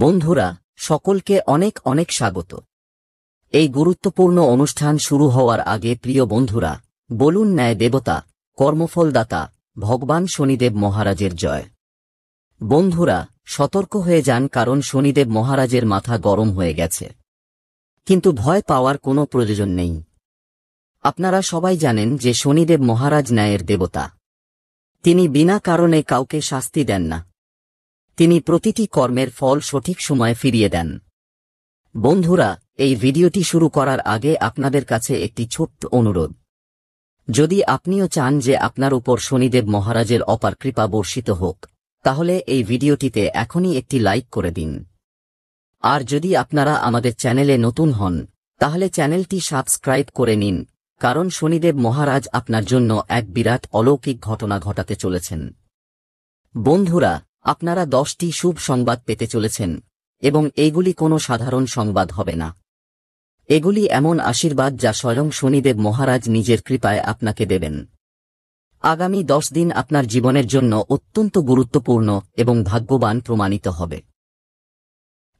বন্ধুরা, সকলকে অনেক অনেক স্বাগত। এই গুরুত্বপূর্ণ অনুষ্ঠান শুরু হওয়ার আগে প্রিয় বন্ধুরা, বলুন ন্যায় দেবতা, কর্মফলদাতা, ভগবান শনিদেব মহারাজের জয়। বন্ধুরা, সতর্ক হয়ে যান, কারণ শনিদেব মহারাজের মাথা গরম হয়ে গেছে। কিন্তু ভয় পাওয়ার কোনো প্রয়োজন নেই। আপনারা সবাই জানেন যে শনিদেব মহারাজ ন্যায়ের দেবতা। তিনি বিনা কারণে কাউকে শাস্তি দেন না। তিনি প্রতিটি কর্মের ফল সঠিক সময়ে ফিরিয়ে দেন। বন্ধুরা, এই ভিডিওটি শুরু করার আগে আপনাদের কাছে একটি ছোট্ট অনুরোধ। যদি আপনিও চান যে আপনার উপর শনিদেব মহারাজের অপার কৃপা বর্ষিত হোক, তাহলে এই ভিডিওটিতে এখনই একটি লাইক করে দিন। আর যদি আপনারা আমাদের চ্যানেলে নতুন হন, তাহলে চ্যানেলটি সাবস্ক্রাইব করে নিন, কারণ শনিদেব মহারাজ আপনার জন্য এক বিরাট অলৌকিক ঘটনা ঘটাতে চলেছেন। বন্ধুরা, আপনারা 10টি শুভ সংবাদ পেতে চলেছেন, এবং এইগুলি কোনো সাধারণ সংবাদ হবে না। এগুলি এমন আশীর্বাদ যা স্বয়ং শনিদেব মহারাজ নিজের কৃপায় আপনাকে দেবেন। আগামী 10 দিন আপনার জীবনের জন্য অত্যন্ত গুরুত্বপূর্ণ এবং ভাগ্যবান প্রমাণিত হবে।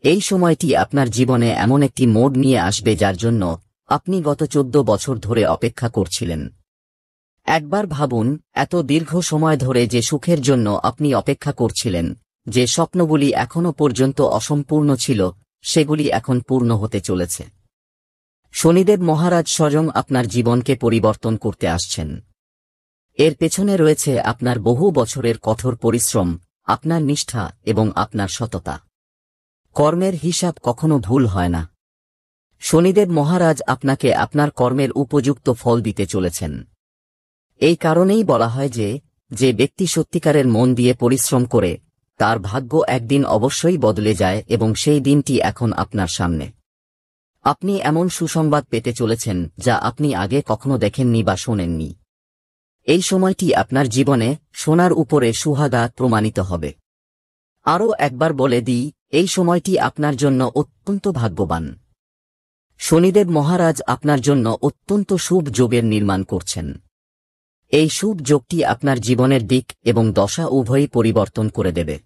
এই সময়টি আপনার জীবনে এমন একটি মোড় নিয়ে আসবে যার জন্য আপনি গত 14 বছর ধরে অপেক্ষা করছিলেন। একবার ভাবুন, এত দীর্ঘ সময় ধরে যে সুখের জন্য আপনি অপেক্ষা করছিলেন, যে স্বপ্নগুলি এখনো পর্যন্ত অসম্পূর্ণ ছিল, সেগুলি এখন পূর্ণ হতে চলেছে। শনিদেব মহারাজ স্বয়ং আপনার জীবনকে পরিবর্তন করতে আসছেন। এর পেছনে রয়েছে আপনার বহু বছরের কঠোর পরিশ্রম, আপনার নিষ্ঠা এবং আপনার সততা। কর্মের হিসাব কখনো ভুল হয় না। শনিদেব মহারাজ আপনাকে আপনার কর্মের উপযুক্ত ফল দিতে চলেছেন। এই কারণেই বলা হয় যে ব্যক্তি সত্যিকারের মন দিয়ে পরিশ্রম করে, তার ভাগ্য একদিন অবশ্যই বদলে যায়, এবং সেই দিনটি এখন আপনার সামনে। আপনি এমন সুসংবাদ পেতে চলেছেন যা আপনি আগে কখনো দেখেননি বা শোনেননি। এই সময়টি আপনার জীবনে সোনার উপরে সুহাগা প্রমাণিত হবে। আরও একবার বলে দিই, এই সময়টি আপনার জন্য অত্যন্ত ভাগ্যবান। শনিদেব মহারাজ আপনার জন্য অত্যন্ত শুভ যোগের নির্মাণ করছেন। এই শুভ যোগটি আপনার জীবনের দিক এবং দশা উভয়ই পরিবর্তন করে দেবে।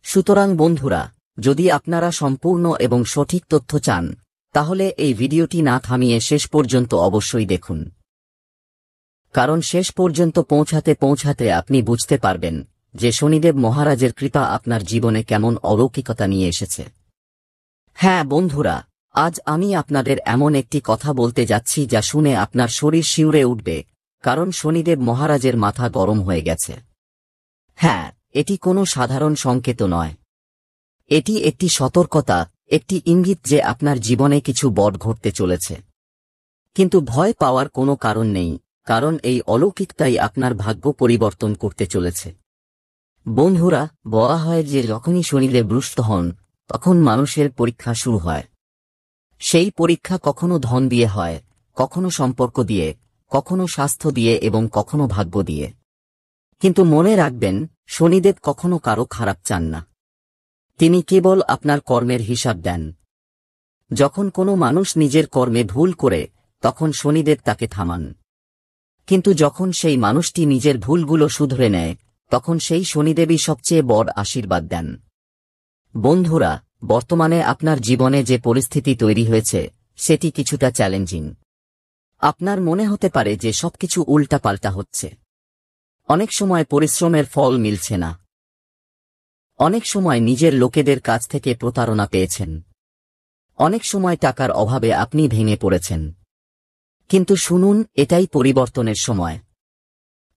সুতরাং বন্ধুরা, যদি আপনারা সম্পূর্ণ এবং সঠিক তথ্য চান, তাহলে এই ভিডিওটি না থামিয়ে শেষ পর্যন্ত অবশ্যই দেখুন। কারণ শেষ পর্যন্ত পৌঁছাতে আপনি বুঝতে পারবেন যে শনিদেব মহারাজের কৃপা আপনার জীবনে কেমন অলৌকিকতা নিয়ে এসেছে। হ্যাঁ বন্ধুরা, আজ আমি আপনাদের এমন একটি কথা বলতে যাচ্ছি যা শুনে আপনার শরীর শিউরে উঠবে, কারণ শনিদেব মহারাজের মাথা গরম হয়ে গেছে। হ্যাঁ, এটি কোনো সাধারণ সংকেত নয়। এটি একটি সতর্কতা, একটি ইঙ্গিত যে আপনার জীবনে কিছু বড় ঘটতে চলেছে। কিন্তু ভয় পাওয়ার কোনো কারণ নেই, কারণ এই অলৌকিকতাই আপনার ভাগ্য পরিবর্তন করতে চলেছে। বন্ধুরা, বলা হয় যে যখনই শনিদেব রুষ্ট হন, তখন মানুষের পরীক্ষা শুরু হয়। সেই পরীক্ষা কখনো ধন দিয়ে হয়, কখনো সম্পর্ক দিয়ে, কখনো স্বাস্থ্য দিয়ে এবং কখনো ভাগ্য দিয়ে। কিন্তু মনে রাখবেন, শনিদেব কখনো কারো খারাপ চান না। তিনি কেবল আপনার কর্মের হিসাব দেন। যখন কোনো মানুষ নিজের কর্মে ভুল করে, তখন শনিদেব তাকে থামান। কিন্তু যখন সেই মানুষটি নিজের ভুলগুলো শুধরে নেয়, তখন সেই শনিদেবই সবচেয়ে বড় আশীর্বাদ দেন। বন্ধুরা, বর্তমানে আপনার জীবনে যে পরিস্থিতি তৈরি হয়েছে, সেটি কিছুটা চ্যালেঞ্জিং। আপনার মনে হতে পারে যে সবকিছু উল্টাপাল্টা হচ্ছে। অনেক সময় পরিশ্রমের ফল মিলছে না। অনেক সময় নিজের লোকেদের কাছ থেকে প্রতারণা পেয়েছেন। অনেক সময় টাকার অভাবে আপনি ভেঙে পড়েছেন। কিন্তু শুনুন, এটাই পরিবর্তনের সময়।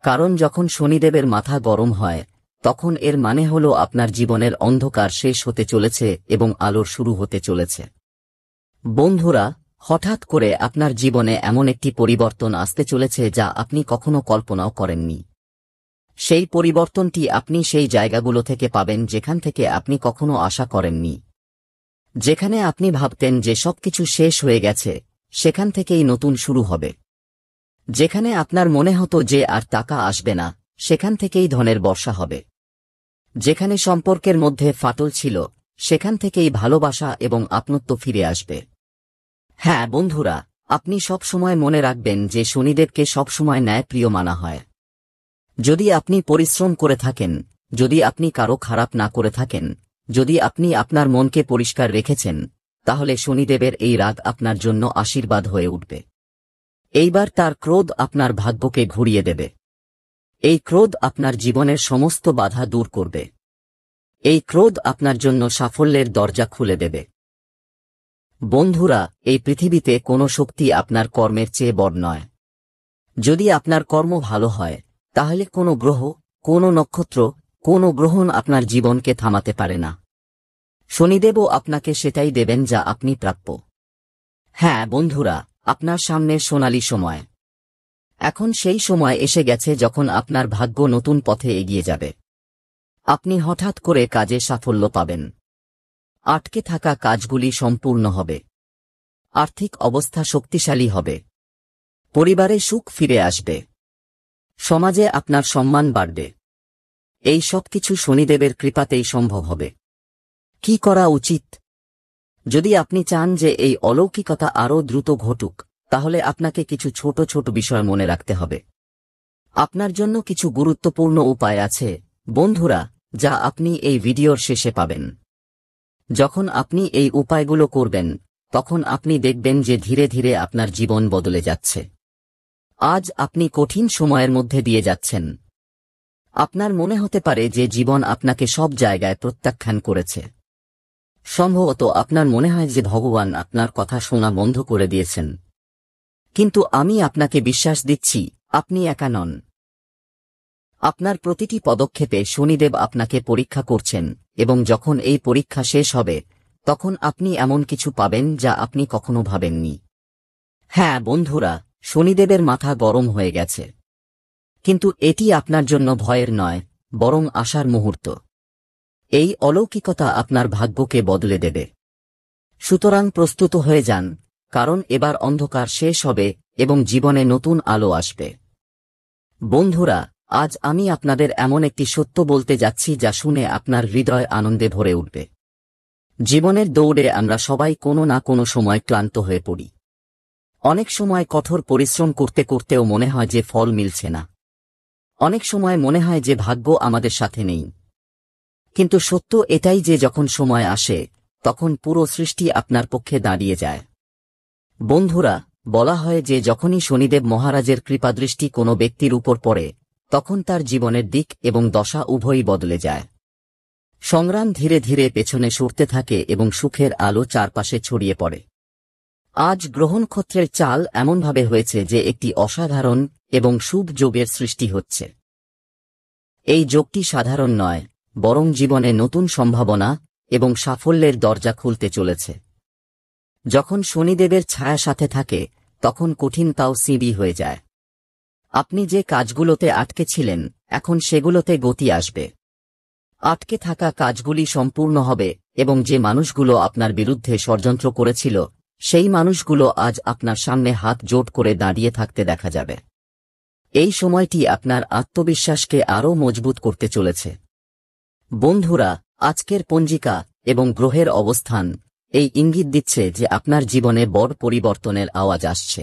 কারণ যখন শনিদেবের মাথা গরম হয়, তখন এর মানে হল আপনার জীবনের অন্ধকার শেষ হতে চলেছে এবং আলোর শুরু হতে চলেছে। বন্ধুরা, হঠাৎ করে আপনার জীবনে এমন একটি পরিবর্তন আসতে চলেছে যা আপনি কখনো কল্পনাও করেননি। সেই পরিবর্তনটি আপনি সেই জায়গাগুলো থেকে পাবেন যেখান থেকে আপনি কখনো আশা করেননি। যেখানে আপনি ভাবতেন যে সবকিছু শেষ হয়ে গেছে, সেখান থেকেই নতুন শুরু হবে। যেখানে আপনার মনে হতো যে আর টাকা আসবে না, সেখান থেকেই ধনের বর্ষা হবে। যেখানে সম্পর্কের মধ্যে ফাটল ছিল, সেখান থেকেই ভালোবাসা এবং আপনত্ব ফিরে আসবে। হ্যাঁ বন্ধুরা, আপনি সব সময় মনে রাখবেন যে শনিদেবকে সবসময় ন্যায়প্রিয় মানা হয়। যদি আপনি পরিশ্রম করে থাকেন, যদি আপনি কারো খারাপ না করে থাকেন, যদি আপনি আপনার মনকে পরিষ্কার রেখেছেন তাহলে শনিদেবের এই রাগ আপনার জন্য আশীর্বাদ হয়ে উঠবে। এইবার তার ক্রোধ আপনার ভাগ্যকে ঘুরিয়ে দেবে। এই ক্রোধ আপনার জীবনের সমস্ত বাধা দূর করবে। এই ক্রোধ আপনার জন্য সাফল্যের দরজা খুলে দেবে। বন্ধুরা, এই পৃথিবীতে কোনো শক্তি আপনার কর্মের চেয়ে বড় নয়। যদি আপনার কর্ম ভালো হয় তাহলে কোনো গ্রহ, কোনো নক্ষত্র, কোনো গ্রহণ আপনার জীবনকে থামাতে পারে না। শনিদেবও আপনাকে সেটাই দেবেন যা আপনি প্রাপ্য। হ্যাঁ বন্ধুরা, আপনার সামনে সোনালী সময়। এখন সেই সময় এসে গেছে যখন আপনার ভাগ্য নতুন পথে এগিয়ে যাবে। আপনি হঠাৎ করে কাজে সাফল্য পাবেন। আটকে থাকা কাজগুলি সম্পূর্ণ হবে। আর্থিক অবস্থা শক্তিশালী হবে। পরিবারে সুখ ফিরে আসবে। সমাজে আপনার সম্মান বাড়বে। এই সব কিছু শনিদেবের কৃপাতেই সম্ভব হবে। কি করা উচিত? যদি আপনি চান যে এই অলৌকিকতা আরও দ্রুত ঘটুক, তাহলে আপনাকে কিছু ছোট ছোট বিষয় মনে রাখতে হবে। আপনার জন্য কিছু গুরুত্বপূর্ণ উপায় আছে বন্ধুরা, যা আপনি এই ভিডিওর শেষে পাবেন। যখন আপনি এই উপায়গুলো করবেন তখন আপনি দেখবেন যে ধীরে ধীরে আপনার জীবন বদলে যাচ্ছে। আজ আপনি কঠিন সময়ের মধ্যে দিয়ে যাচ্ছেন। আপনার মনে হতে পারে যে জীবন আপনাকে সব জায়গায় প্রত্যাখ্যান করেছে। সম্ভবত আপনার মনে হয় যে ভগবান আপনার কথা শোনা বন্ধ করে দিয়েছেন। কিন্তু আমি আপনাকে বিশ্বাস দিচ্ছি, আপনি একা নন। আপনার প্রতিটি পদক্ষেপে শনিদেব আপনাকে পরীক্ষা করছেন, এবং যখন এই পরীক্ষা শেষ হবে তখন আপনি এমন কিছু পাবেন যা আপনি কখনো ভাবেননি। হ্যাঁ বন্ধুরা, শনিদেবের মাথা গরম হয়ে গেছে। কিন্তু এটি আপনার জন্য ভয়ের নয়, বরং আশার মুহূর্ত। এই অলৌকিকতা আপনার ভাগ্যকে বদলে দেবে। সুতরাং প্রস্তুত হয়ে যান, কারণ এবার অন্ধকার শেষ হবে এবং জীবনে নতুন আলো আসবে। বন্ধুরা, আজ আমি আপনাদের এমন একটি সত্য বলতে যাচ্ছি যা শুনে আপনার হৃদয় আনন্দে ভরে উঠবে। জীবনের দৌড়ে আমরা সবাই কোনো না কোনো সময় ক্লান্ত হয়ে পড়ি। অনেক সময় কঠোর পরিশ্রম করতে করতেও মনে হয় যে ফল মিলছে না। অনেক সময় মনে হয় যে ভাগ্য আমাদের সাথে নেই। কিন্তু সত্য এটাই যে যখন সময় আসে তখন পুরো সৃষ্টি আপনার পক্ষে দাঁড়িয়ে যায়। বন্ধুরা, বলা হয় যে যখনই শনিদেব মহারাজের কৃপাদৃষ্টি কোনো ব্যক্তির উপর পড়ে তখন তার জীবনের দিক এবং দশা উভয়ই বদলে যায়। সংগ্রাম ধীরে ধীরে পেছনে সরতে থাকে এবং সুখের আলো চারপাশে ছড়িয়ে পড়ে। আজ গ্রহনক্ষত্রের চাল এমনভাবে হয়েছে যে একটি অসাধারণ এবং শুভ যোগের সৃষ্টি হচ্ছে। এই যোগটি সাধারণ নয়, বরং জীবনে নতুন সম্ভাবনা এবং সাফল্যের দরজা খুলতে চলেছে। যখন শনিদেবের ছায়া সাথে থাকে তখন কঠিনতাও সিঁড়ি হয়ে যায়। আপনি যে কাজগুলোতে আটকে ছিলেন এখন সেগুলোতে গতি আসবে। আটকে থাকা কাজগুলি সম্পূর্ণ হবে এবং যে মানুষগুলো আপনার বিরুদ্ধে ষড়যন্ত্র করেছিল সেই মানুষগুলো আজ আপনার সামনে হাত জোট করে দাঁড়িয়ে থাকতে দেখা যাবে। এই সময়টি আপনার আত্মবিশ্বাসকে আরও মজবুত করতে চলেছে। বন্ধুরা, আজকের পঞ্জিকা এবং গ্রহের অবস্থান এই ইঙ্গিত দিচ্ছে যে আপনার জীবনে বড় পরিবর্তনের আওয়াজ আসছে।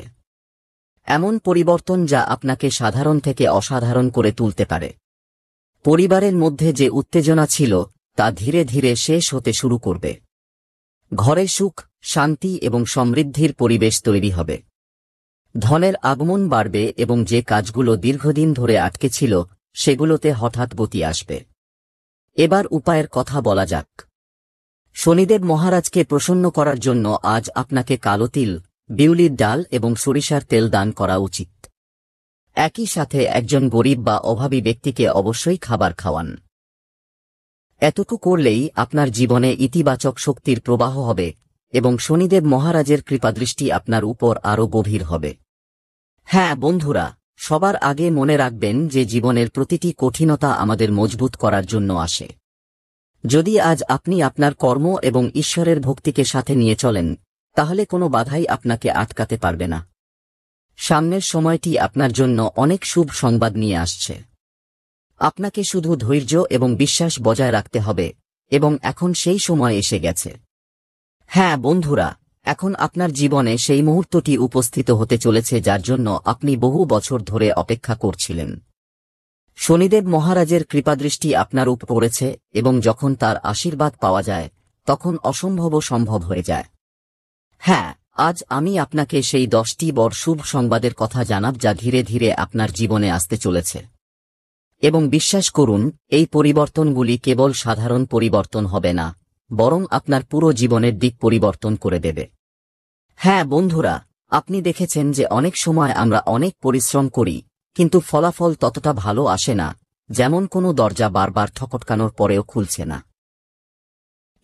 এমন পরিবর্তন যা আপনাকে সাধারণ থেকে অসাধারণ করে তুলতে পারে। পরিবারের মধ্যে যে উত্তেজনা ছিল তা ধীরে ধীরে শেষ হতে শুরু করবে। ঘরে সুখ, শান্তি এবং সমৃদ্ধির পরিবেশ তৈরি হবে। ধনের আগমন বাড়বে এবং যে কাজগুলো দীর্ঘদিন ধরে আটকে ছিল সেগুলোতে হঠাৎ গতি আসবে। এবার উপায়ের কথা বলা যাক। শনিদেব মহারাজকে প্রসন্ন করার জন্য আজ আপনাকে কালো তিল, বিউলির ডাল এবং সরিষার তেল দান করা উচিত। একই সাথে একজন গরিব বা অভাবী ব্যক্তিকে অবশ্যই খাবার খাওয়ান। এতটুকু করলেই আপনার জীবনে ইতিবাচক শক্তির প্রবাহ হবে এবং শনিদেব মহারাজের কৃপাদৃষ্টি আপনার উপর আরও গভীর হবে। হ্যাঁ বন্ধুরা, সবার আগে মনে রাখবেন যে জীবনের প্রতিটি কঠিনতা আমাদের মজবুত করার জন্য আসে। যদি আজ আপনি আপনার কর্ম এবং ঈশ্বরের ভক্তিকে সাথে নিয়ে চলেন তাহলে কোনো বাধাই আপনাকে আটকাতে পারবে না। সামনের সময়টি আপনার জন্য অনেক শুভ সংবাদ নিয়ে আসছে। আপনাকে শুধু ধৈর্য এবং বিশ্বাস বজায় রাখতে হবে এবং এখন সেই সময় এসে গেছে। হ্যাঁ বন্ধুরা, এখন আপনার জীবনে সেই মুহূর্তটি উপস্থিত হতে চলেছে যার জন্য আপনি বহু বছর ধরে অপেক্ষা করছিলেন। শনিদেব মহারাজের কৃপাদৃষ্টি আপনার উপর পড়েছে এবং যখন তার আশীর্বাদ পাওয়া যায় তখন অসম্ভবও সম্ভব হয়ে যায়। হ্যাঁ, আজ আমি আপনাকে সেই 10টি বড় শুভ সংবাদের কথা জানাব যা ধীরে ধীরে আপনার জীবনে আসতে চলেছে। এবং বিশ্বাস করুন, এই পরিবর্তনগুলি কেবল সাধারণ পরিবর্তন হবে না, বরং আপনার পুরো জীবনের দিক পরিবর্তন করে দেবে। হ্যাঁ বন্ধুরা, আপনি দেখেছেন যে অনেক সময় আমরা অনেক পরিশ্রম করি, কিন্তু ফলাফল ততটা ভালো আসে না, যেমন কোনো দরজা বারবার ঠকটকানোর পরেও খুলছে না।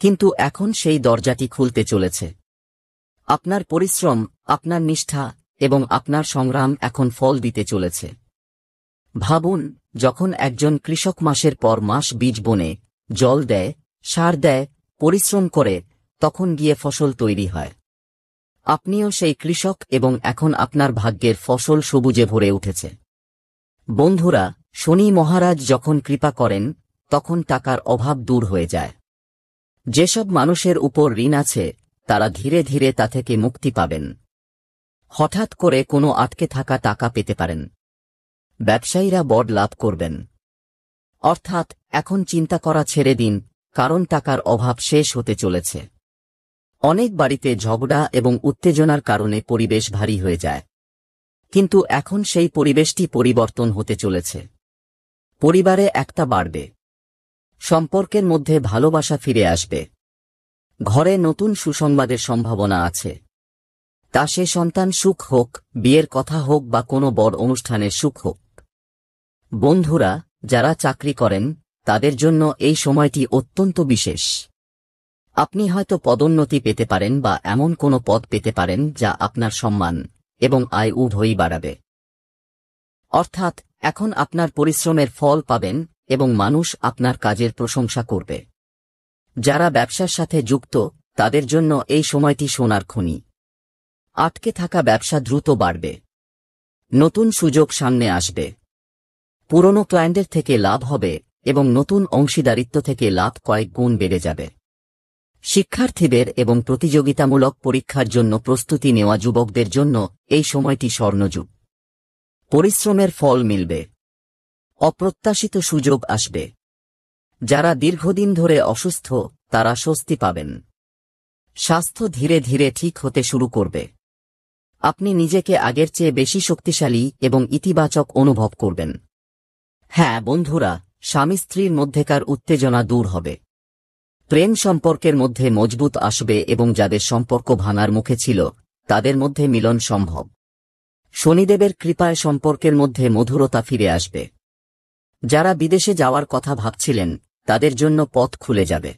কিন্তু এখন সেই দরজাটি খুলতে চলেছে। আপনার পরিশ্রম, আপনার নিষ্ঠা এবং আপনার সংগ্রাম এখন ফল দিতে চলেছে। ভাবুন, যখন একজন কৃষক মাসের পর মাস বীজ বোনে, জল দেয়, সার দেয়, পরিশ্রম করে, তখন গিয়ে ফসল তৈরি হয়। আপনিও সেই কৃষক এবং এখন আপনার ভাগ্যের ফসল সবুজে ভরে উঠেছে। বন্ধুরা, শনি মহারাজ যখন কৃপা করেন তখন টাকার অভাব দূর হয়ে যায়। যেসব মানুষের উপর ঋণ আছে তারা ধীরে ধীরে তা থেকে মুক্তি পাবেন। হঠাৎ করে কোনো আটকে থাকা টাকা পেতে পারেন। ব্যবসায়ীরা বড় লাভ করবেন। অর্থাৎ এখন চিন্তা করা ছেড়ে দিন, কারণ টাকার অভাব শেষ হতে চলেছে। অনেক বাড়িতে ঝগড়া এবং উত্তেজনার কারণে পরিবেশ ভারী হয়ে যায়, কিন্তু এখন সেই পরিবেশটি পরিবর্তন হতে চলেছে। পরিবারে একতা বাড়বে, সম্পর্কের মধ্যে ভালোবাসা ফিরে আসবে, ঘরে নতুন সুসংবাদের সম্ভাবনা আছে। তা সে সন্তান সুখ হোক, বিয়ের কথা হোক বা কোনো বড় অনুষ্ঠানের সুখ হোক। বন্ধুরা, যারা চাকরি করেন তাদের জন্য এই সময়টি অত্যন্ত বিশেষ। আপনি হয়তো পদোন্নতি পেতে পারেন বা এমন কোনো পদ পেতে পারেন যা আপনার সম্মান এবং আয় উভয়ই বাড়াবে। অর্থাৎ এখন আপনার পরিশ্রমের ফল পাবেন এবং মানুষ আপনার কাজের প্রশংসা করবে। যারা ব্যবসার সাথে যুক্ত তাদের জন্য এই সময়টি সোনার খনি। আটকে থাকা ব্যবসা দ্রুত বাড়বে, নতুন সুযোগ সামনে আসবে, পুরনো ক্লায়েন্টের থেকে লাভ হবে এবং নতুন অংশীদারিত্ব থেকে লাভ কয়েক গুণ বেড়ে যাবে। শিক্ষার্থীদের এবং প্রতিযোগিতামূলক পরীক্ষার জন্য প্রস্তুতি নেওয়া যুবকদের জন্য এই সময়টি স্বর্ণযুগ। পরিশ্রমের ফল মিলবে, অপ্রত্যাশিত সুযোগ আসবে। যারা দীর্ঘদিন ধরে অসুস্থ তারা স্বস্তি পাবেন। স্বাস্থ্য ধীরে ধীরে ঠিক হতে শুরু করবে। আপনি নিজেকে আগের চেয়ে বেশি শক্তিশালী এবং ইতিবাচক অনুভব করবেন। হ্যাঁ বন্ধুরা, স্বামী স্ত্রীর মধ্যেকার উত্তেজনা দূর হবে। প্রেম সম্পর্কের মধ্যে মজবুত আসবে এবং যাদের সম্পর্ক ভাঙার মুখে ছিল তাদের মধ্যে মিলন সম্ভব। শনিদেবের কৃপায় সম্পর্কের মধ্যে মধুরতা ফিরে আসবে। যারা বিদেশে যাওয়ার কথা ভাবছিলেন তাদের জন্য পথ খুলে যাবে।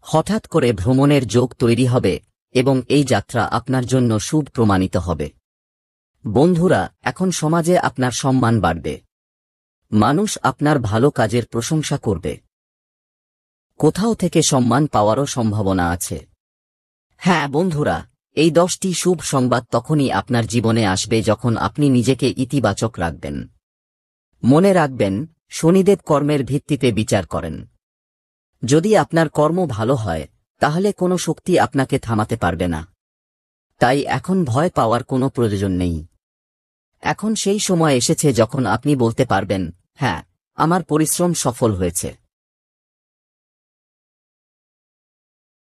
হঠাৎ করে ভ্রমণের যোগ তৈরি হবে এবং এই যাত্রা আপনার জন্য শুভ প্রমাণিত হবে। বন্ধুরা, এখন সমাজে আপনার সম্মান বাড়বে। মানুষ আপনার ভালো কাজের প্রশংসা করবে। কোথাও থেকে সম্মান পাওয়ারও সম্ভাবনা আছে। হ্যাঁ বন্ধুরা, এই 10টি শুভ সংবাদ তখনই আপনার জীবনে আসবে যখন আপনি নিজেকে ইতিবাচক রাখবেন। মনে রাখবেন, শনিদেব কর্মের ভিত্তিতে বিচার করেন। যদি আপনার কর্ম ভালো হয় তাহলে কোনো শক্তি আপনাকে থামাতে পারবে না। তাই এখন ভয় পাওয়ার কোনো প্রয়োজন নেই। এখন সেই সময় এসেছে যখন আপনি বলতে পারবেন, হ্যাঁ, আমার পরিশ্রম সফল হয়েছে।